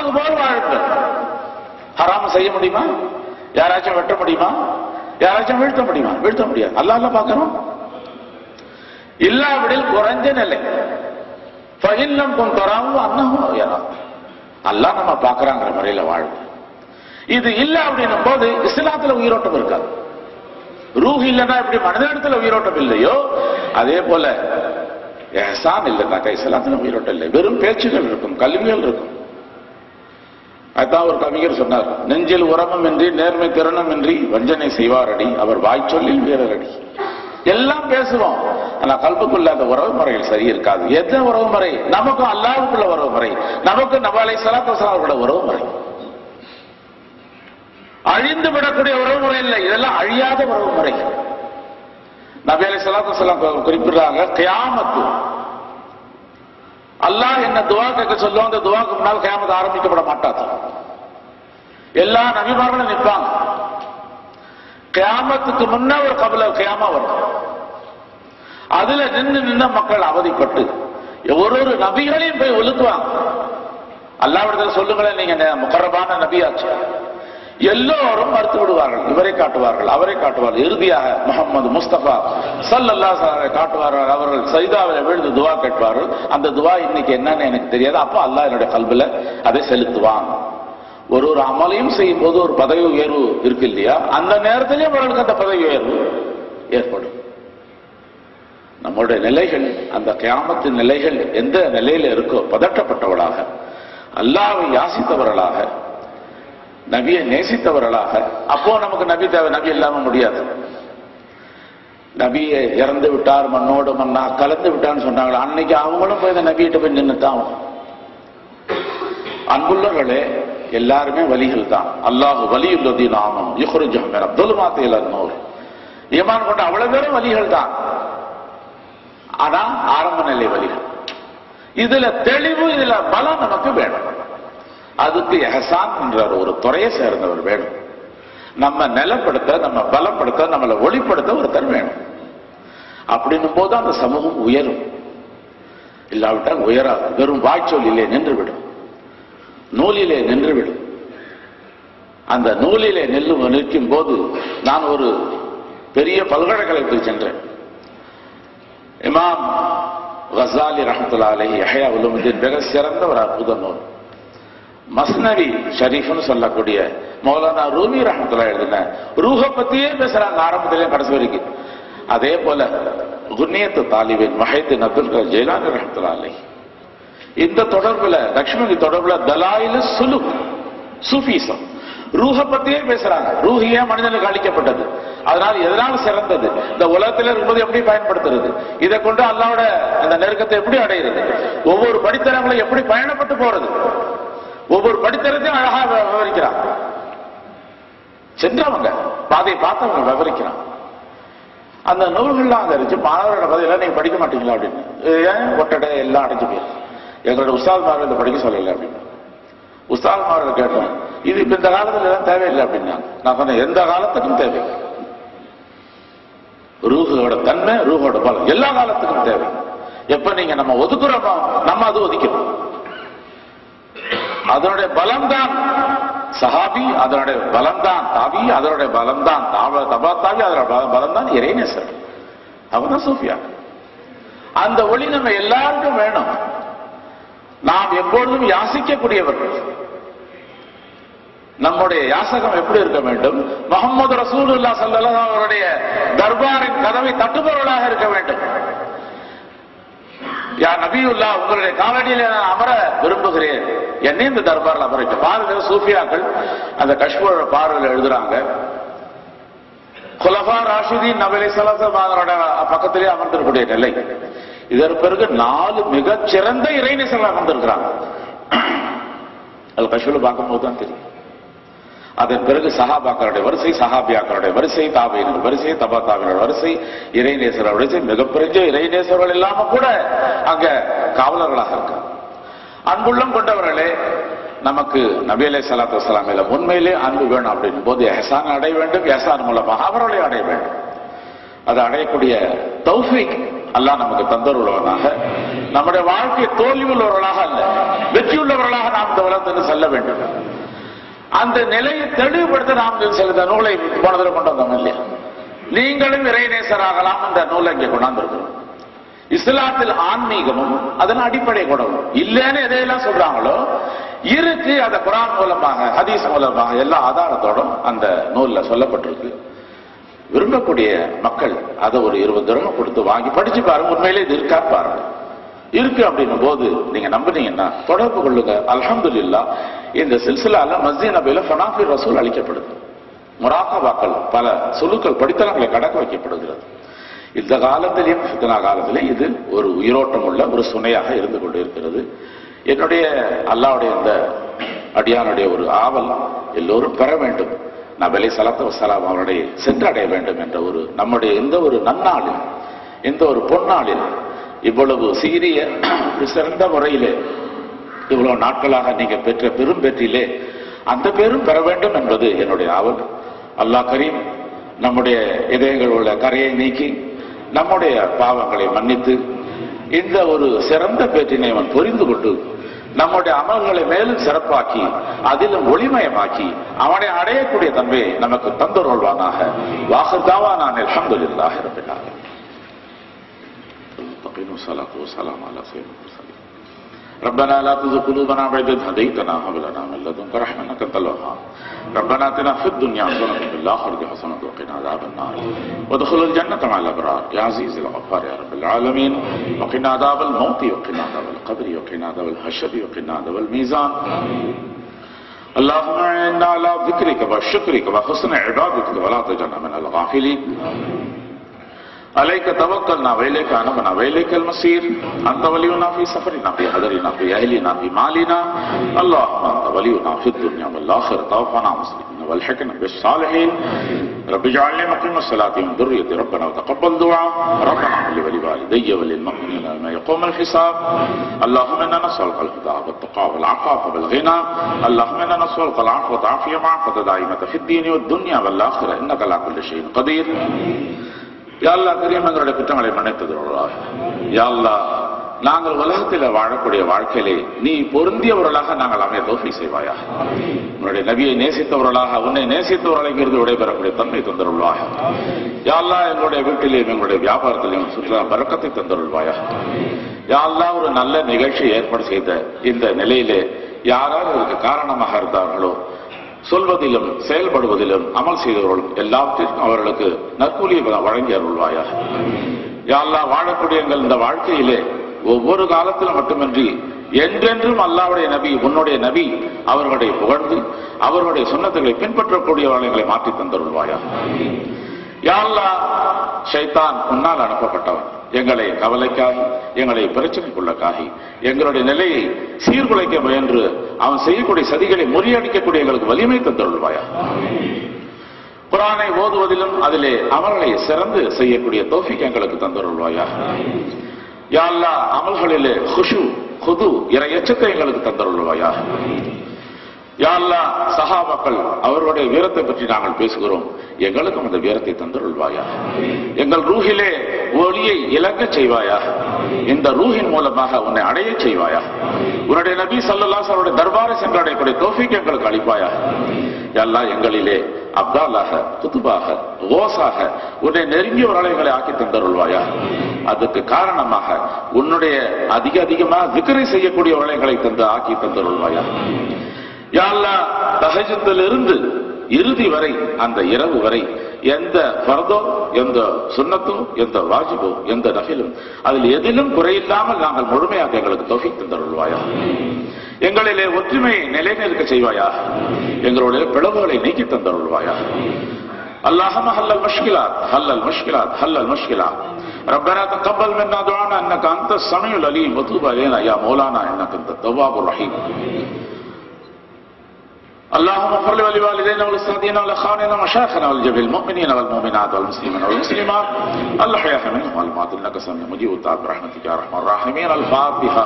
அதுபோல் வாழுங்கள். ஹராம செய்ய முடியுமா? யாராச்சும் வெட்ட முடியுமா? யாராச்சும் வீழ்த்த முடியுமா? வீழ்த்த முடியாது. அல்லாஹ் பார்க்கிறோம். இல்லாவிடில் குறைஞ்ச நிலை அல்லாஹ் நம்ம பார்க்கறாங்கிற முறையில வாழ்வு. இது இல்ல அப்படின்னும் போது இஸ்லாத்துல உயிரோட்டம் இருக்காது. ரூஹ் இல்லைன்னா எப்படி மனிதனிடத்துல உயிரோட்டம் இல்லையோ அதே போல இஹ்சான் இல்லைனாக்கா இஸ்லாத்துல உயிரோட்டம் இல்லை. வெறும் பேச்சுகள் இருக்கும், கல்விகள் இருக்கும். அதான் ஒரு கவிஞர் சொன்னார், நெஞ்சில் உரமும் இன்றி நேர்மை திறனும் இன்றி வஞ்சனை செய்வாரடி அவர் வாய்ச்சொல்லில் வீரரடி. எல்லாம் பேசுவோம், ஆனா கல்புக்குள்ள அந்த உறவு முறைகள் சரி இருக்காது. எந்த உறவு முறை? நமக்கும் அல்லாஹ்வுக்குள்ள உறவு முறை, நமக்கு நபி அலைஹிஸ்ஸலாத்து வஸலாம் அவர்களோட உறவு முறை. அழிந்து விடக்கூடிய உறவு முறை இல்லை, இதெல்லாம் அழியாத உறவு முறை. நபி அலைஹிஸ்ஸலாத்து வஸலாம் குறிப்பிடுறாங்க, கியாமத்து அல்லாஹ் என்ன துவா கேட்க சொல்லுவோம், அந்த துவாக்கு முன்னால் கியாமத் ஆரம்பிக்கப்பட மாட்டாது. எல்லா நபிமார்களும் நிற்பாங்க. கியாமத்துக்கு முன்ன ஒரு கபல கியாமா வரும். அதுல நின்று மக்கள் அவதிப்பட்டு ஒரு நபிகளையும் போய் ஒழுக்குவாங்க. அல்லாஹ்விடத்தில் சொல்லுங்களேன், நீங்க முகரபான நபியாச்சு. எல்லோரும் மறுத்து விடுவார்கள். இவரை காட்டுவார்கள், அவரை காட்டுவார்கள். இறுதியாக முஹம்மது முஸ்தபா ஸல்லல்லாஹு அலைஹி வஸல்லம் காட்டுவார்கள். அவர்கள் சஜிதாவில் விழுந்து துவா கேட்பார்கள். அந்த துவா இன்னைக்கு என்னன்னு எனக்கு தெரியாது. அப்ப அல்லாஹ் என்னுடைய கல்புல அதை செலுத்துவான். ஒரு அமலையும் செய்யும் போது ஒரு பதவி உயர்வு இருக்கு இல்லையா, அந்த நேரத்திலேயே அவர்களுக்கு அந்த பதவி உயர்வு ஏற்படும். நம்முடைய நிலைகள், அந்த கியாமத்தின் நிலைகள் எந்த நிலையில இருக்கோ, பதட்டப்பட்டவர்களாக, அல்லாஹ்வை யாசித்தவர்களாக, நபியை நேசித்தவர்களாக. அப்போ நமக்கு நபி தேவை, நபி இல்லாம முடியாது. நபியை இறந்து விட்டார், மண்ணோடு மண்ணா கலந்து விட்டான்னு சொன்னாங்களா, அன்னைக்கு அவங்களும் போய் இந்த நபியிட்ட போய் நின்றுதான். அன்புள்ளவர்களே, எல்லாருமே வலிகள் தான். அல்லாஹ் வலியுல்லதீன ஆமனு யுக்ரிஜுஹும் மின ظுலுமாத்தி இலன் நூர். ஈமான் கொண்ட அவ்வளவு பேரும் வலிகள் தான். ஆனா ஆரம்ப நிலை வலிகள். இதுல தெளிவு, இதுல பலம் நமக்கு வேணும். அதுக்கு இஹ்சான் என்ற ஒரு துறையை சேர்ந்தவர் வேணும். நம்ம நிலப்படுத்த, நம்ம பலப்படுத்த, நம்மளை ஒளிப்படுத்த ஒருத்தர் வேணும். அப்படின்னும் போது அந்த சமூகம் உயரும். இல்லாவிட்டால் உயராது. வெறும் வாய்ச்சொல்லிலே நின்றுவிடும், நூலிலே நின்றுவிடும். அந்த நூலிலே நிற்கும் போது, நான் ஒரு பெரிய பல்கலைக்கழகத்தில் சென்றேன். இமாம் கஸாலி ரஹ்மத்துல்லாஹி அலைஹி யஹ்யா உலூமுத்தீன் மிக சிறந்த ஒரு அற்புத நூல் மஸ்னவி ஷரீஃப்னு சொல்லக்கூடிய மௌலானா ரூமி ரஹ்மத்துல்லாஹி எழுதின ரூஹ பத்தியே பேசுறாங்க ஆரம்பத்திலேயே கடைசி வரைக்கும். அதே போல குன்னியத்து தாலிபின் முஹைத்தீன் அப்துல் கலாம் ஜெயிலானி ரஹ்மத்துல்லாஹி அலைஹி இந்த தொடர்புல, லக்ஷ்மி தொடர்புல தலாயிலு சுலுக் சூஃபிசம் ரூஹ பத்தியே பேசுறாங்க. ரூஹ் ஏன் மனிதனுக்கு அளிக்கப்பட்டது, அதனால எதனால சிறந்தது, இந்த உலகத்தில் இருக்கும்போது எப்படி பயன்படுத்துறது, இதை கொண்டு அல்லாஹ்வோட இந்த நெருக்கத்தை எப்படி அடைகிறது, ஒவ்வொரு படித்தரங்களும் எப்படி பயணப்பட்டு போறது, ஒவ்வொரு படித்தரத்தையும் அழகா விவரிக்கிறாங்க. சென்றவங்க பாதையை பார்த்தவங்க விவரிக்கிறான். அந்த நூல்கள்லாம் அங்க இருந்துச்சு. மாணவரோட கதையெல்லாம் நீங்க படிக்க மாட்டீங்களா அப்படின்னு. ஏன் ஒட்டடை எல்லாம் அடைஞ்சு போயிருக்கு. எங்களோட உஸ்தாத்மார்கள் இதை படிக்க சொல்லலை அப்படின்னு. உஸ்தாத்மார்கள் கேட்டோம், இது இப்ப இந்த காலத்துல எல்லாம் தேவையில்லை அப்படின்னா. நான் சொன்னேன், எந்த காலத்துக்கும் தேவை. ரூஹோட தன்மை, ரூஹோட பலம் எல்லா காலத்துக்கும் தேவை. எப்ப நீங்க நம்ம ஒதுக்குறோமோ நம்ம அது ஒதுக்கிறோம். அதனுடைய பலம் தான் சஹாபி, அதனுடைய பலம் தான் தாபி, அதனுடைய பலம் தான் தபா தாபி, அதனுடைய பலம் தான் இறைநேசர். அவதான் சூஃபியா. அந்த ஒளி நம்ம எல்லாருக்கும் வேணும். நாம் எப்பொழுதும் யாசிக்கக்கூடியவர்கள். நம்முடைய யாசகம் எப்படி இருக்க வேண்டும்? முஹம்மது ரசூலுல்லாஹ் ஸல்லல்லாஹு அலைஹி அவருடைய தர்பாரின் கதவை தட்டுபவர்களாக இருக்க வேண்டும். யா நபியுல்லா, உங்களுடைய காலடியில நான் அமர விரும்புகிறேன், என்னை இந்த தர்பாரில் அமர பாருங்க. சூஃபியாக்கள் அந்த கஷ்மீரோட பார்வையில் எழுதுறாங்க, குலஃபா ராஷிதீன் நபி ஸல்லல்லாஹு அலைஹி வஸல்லம் பக்கத்திலே அமர்ந்திருக்கூடிய நிலை. இதற்கு பிறகு 4 மிகச் சிறந்த இறைநேசர்கள் அமர்ந்திருக்கிறாங்க. அது கஷ்மீர்ல பார்க்கும்போது தான் தெரியும். அதன் பிறகு சஹாபாக்களுடைய வரிசை, சஹாபியாக்களுடைய வரிசை, தாபீன்கள் வரிசை, தபா தாபீன்கள் வரிசை, இறைநேசர்கள் வரிசை, மிகப்பெரிய இறைநேசர்கள் இல்லாம கூட அங்க காவலர்களாக இருக்க. அன்புள்ளம் கொண்டவர்களே, நமக்கு நபி அலைஹிஸ்ஸலாத்து வஸலாம் மேல உண்மையிலே அன்பு வேணும் அப்படின் போது இஹ்சான் அடைய வேண்டும். இஹ்சான் மூலமாக அவர்களை அடைய வேண்டும். அதை அடையக்கூடிய தௌஃபீக் அல்லாஹ் நமக்கு தந்தருள்ளவனாக, நம்முடைய வாழ்க்கை தோல்வி உள்ளவர்களாக அல்ல, வெற்றியுள்ளவர்களாக நாம் இந்த உலகத்துக்கு செல்ல வேண்டும். அந்த நிலையை தெளிவுபடுத்த நாம் சில நூலை போனதில் கொண்டு வந்தோம் இல்லையா? நீங்களும் இறைநேசராகலாம் என்ற நூலை இங்கே கொண்டாந்துருக்கிறோம். இஸ்லாத்தில் ஆன்மீகமும் அதன் அடிப்படை குணமும் இல்லைன்னு எதையெல்லாம் சொல்றாங்களோ இருக்கு. அந்த குர்ஆன் மூலமாக ஹதீஸ் மூலமாக எல்லா ஆதாரத்தோடும் அந்த நூல்ல சொல்லப்பட்டிருக்கு. விரும்பக்கூடிய மக்கள் அதை ஒரு 20 திரகம் கொடுத்து வாங்கி படிச்சு பாருங்க. உண்மையிலே இது இருக்கா பாருங்க. இருக்கு அப்படின்னும் போது நீங்க நம்புனீங்கன்னா தொடர்பு கொள்ளுங்க. அல்ஹம்துலில்லாஹ் இந்த சில்சிலால மஸ்ஜித் நபியில ஃபனாஃபி ரசூல் அளிக்கப்படுது. முராகபாக்கள் பல சுலுக்கள் படித்தனங்களை கடக்க வைக்கப்படுகிறது. இந்த காலத்திலேயும் ஃபித்னா காலத்திலே இது ஒரு உயிரோட்டம் உள்ள ஒரு சுனையாக இருந்து கொண்டு இருக்கிறது. என்னுடைய அல்லாஹ்வுடைய இந்த அடியானுடைய ஒரு ஆவல் எல்லோரும் பெற வேண்டும். நபி ஸல்லல்லாஹு அலைஹி வஸல்லம் அவருடைய சென்றடைய வேண்டும் என்ற ஒரு நம்முடைய இந்த ஒரு நன்னாளில், இந்த ஒரு பொன்னாளில் இவ்வளவு சீரிய சிறந்த முறையிலே இவ்வளவு நாட்களாக நீங்க பெற்ற பெரும் பெற்றிலே அந்த பேரும் பெற வேண்டும் என்பது என்னுடைய ஆவல். அல்லாஹ் கரீம் நம்முடைய இதயங்கள் உள்ள கரையை நீக்கி நம்முடைய பாவங்களை மன்னித்து இந்த ஒரு சிறந்த பேற்றினை அவன் புரிந்து கொண்டு நம்முடைய அமல்களை மேலும் சிறப்பாக்கி அதிலும் ஒளிமயமாக்கி அவனை அடையக்கூடிய தன்மையை நமக்கு தந்தருள்வானாக. வாஹிர் தாவானா அல்ஹம்துலில்லாஹி ரப்பில் ஆலமீன். والصلاة والسلام على سيدنا المرسلين. ربنا لا تزغ قلوبنا بعد إذ هديتنا وهب لنا من لدنك رحمة إنك أنت الوهاب. ربنا آتنا في الدنيا حسنة وفي الآخرة حسنة وقنا عذاب النار وادخل الجنة مع الأبرار يا عزيز الغفار يا رب العالمين. وقنا عذاب الموت وقنا عذاب القبر وقنا عذاب الحشر وقنا عذاب الميزان. اللهم إنا على ذكرك وشكرك وحسن عبادتك ولا تجعلنا من الغافلين. عليك توكلنا وإليك أنبنا وإليك المصير. أنت ولينا في سفرنا في حضرنا في أهلنا في مالنا. اللهم أنت ولينا في الدنيا والآخرة توفنا مسلمين والحقنا بالصالحين. رب اجعلني مقيم الصلاة من ذريتي ربنا وتقبل دعاء. ربنا اغفر لي ولوالدي وللمؤمنين يوم يقوم الحساب. اللهم إنا نسألك الهدى والتقى والعفاف والغنى. اللهم إنا نسألك العفو والعافية معك دائمة في الدين والدنيا والآخرة إنك على كل شيء قدير. யா அல்லாஹ் கரீம் எங்களுடைய குற்றங்களை மன்னித்தருள்வாயாக. யா அல்லாஹ் நாங்கள் உலகத்தில் வாழக்கூடிய வாழ்க்கையிலே நீ பொருந்தியவர்களாக நாங்கள் அமைய தௌஃபீக் செய்வாயாக. உன்னுடைய நபியை நேசித்தவர்களாக உன்னை நேசித்தவர்களைங்கிறது விடைபெறக்கூடிய தன்மை தந்தருள்வாயாக. யா அல்லாஹ் எங்களுடைய வீட்டிலேயும் எங்களுடைய வியாபாரத்திலையும் சுற்றுலா பரக்கத்தை தந்தருள்வாயாக. யா அல்லாஹ் ஒரு நல்ல நிகழ்ச்சியை ஏற்பாடு செய்த இந்த நிலையிலே யாராவது இதற்கு காரணமாக இருந்தார்களோ சொல்வதிலும் செயல்படுவதிலும் அமல் செய்தவர்களும் எல்லாவற்றிற்கும் அவர்களுக்கு நற்கூலியை வழங்கி அருள்வாயாக. யா அல்லாஹ் வாழக்கூடிய எங்கள் இந்த வாழ்க்கையிலே ஒவ்வொரு காலத்திலும் மட்டுமின்றி என்றென்றும் அல்லாஹ்வுடைய நபி உன்னுடைய நபி அவர்களுடைய புகழ்ந்து அவர்களுடைய சுன்னத்துகளை பின்பற்றக்கூடிய வளங்களை மாற்றி தந்தருள்வாயாக. யா அல்லாஹ் ஷைத்தான் உன்னால் அனுப்பப்பட்டவன். எங்களை கவலைக்காகி எங்களை பிரச்சனைக்குள்ளக்காகி எங்களுடைய நிலையை சீர்குலைக்க முயன்று அவன் செய்யக்கூடிய சதிகளை முறியடிக்கக்கூடிய எங்களுக்கு வலிமை தந்தருள்வாயா. குர்ஆனை ஓதுவதிலும் அதிலே அமல்களை சிறந்து செய்யக்கூடிய தௌஃபீக் எங்களுக்கு தந்தருள்வாயா. யா அல்லாஹ் அமல்களிலே குஷு குது இறையச்சத்தை எங்களுக்கு தந்தருள்வாயா. யா அல்லாஹ் சஹாபாக்கள் அவர்களுடைய வீரத்தை பற்றி நாங்கள் பேசுகிறோம். எங்களுக்கும் அந்த வீரத்தை தந்தருள்வாயா. எங்கள் ரூஹிலே ஒளியை இழக்க செய்வாயா. இந்த ரூஹின் மூலமாக உன்னை அடைய செய்வாயா. உன்னுடைய நபி ஸல்லல்லாஹு அலைஹி வஸல்லம் தர்பாரை சென்றடையக்கூடிய தௌஃபீக் எங்களுக்கு அளிப்பாயா. யா அல்லாஹ் எங்களிலே அப்தாலாக குதுபாக கோசாக உன்னை நெருங்கிய வளைகளை ஆக்கி தந்தருள்வாயா. அதுக்கு காரணமாக உன்னுடைய அதிகமாக திக்ரை செய்யக்கூடிய வளைகளை தந்து ஆக்கி தந்தருள்வாயா. யா அல்லாஹ் தஹஜ்ஜுதிலிருந்து இறுதி வரை அந்த இரவு வரை எந்த ஃபர்தோ எந்த சுன்னத்தோ எந்த வாஜிபோ எந்த நஃபிலும் அதில் எதிலும் குறையில்லாமல் நாங்கள் முழுமையாக எங்களுக்கு தௌஃபீக் தந்தருள்வாயா. எங்களிலே ஒற்றுமையை நிலைநிற்க செய்வாயா. எங்களுடைய பிளவுகளை நீக்கி தந்தருள்வாயா. اللهم حل المشكلات حل المشكلات حل المشكلات. ربنا تقبل منا دعانا انك انت السميع العليم وتوب علينا يا مولانا انك انت التواب الرحيم. اللهم اغفر لوالدينا ولأساتذتنا ولإخواننا ومشايخنا ولجميع المؤمنين والمؤمنات والمسلمين والمسلمات الأحياء منهم والأموات إنك سميع مجيب الدعاء برحمتك يا أرحم الراحمين. الفاتحة.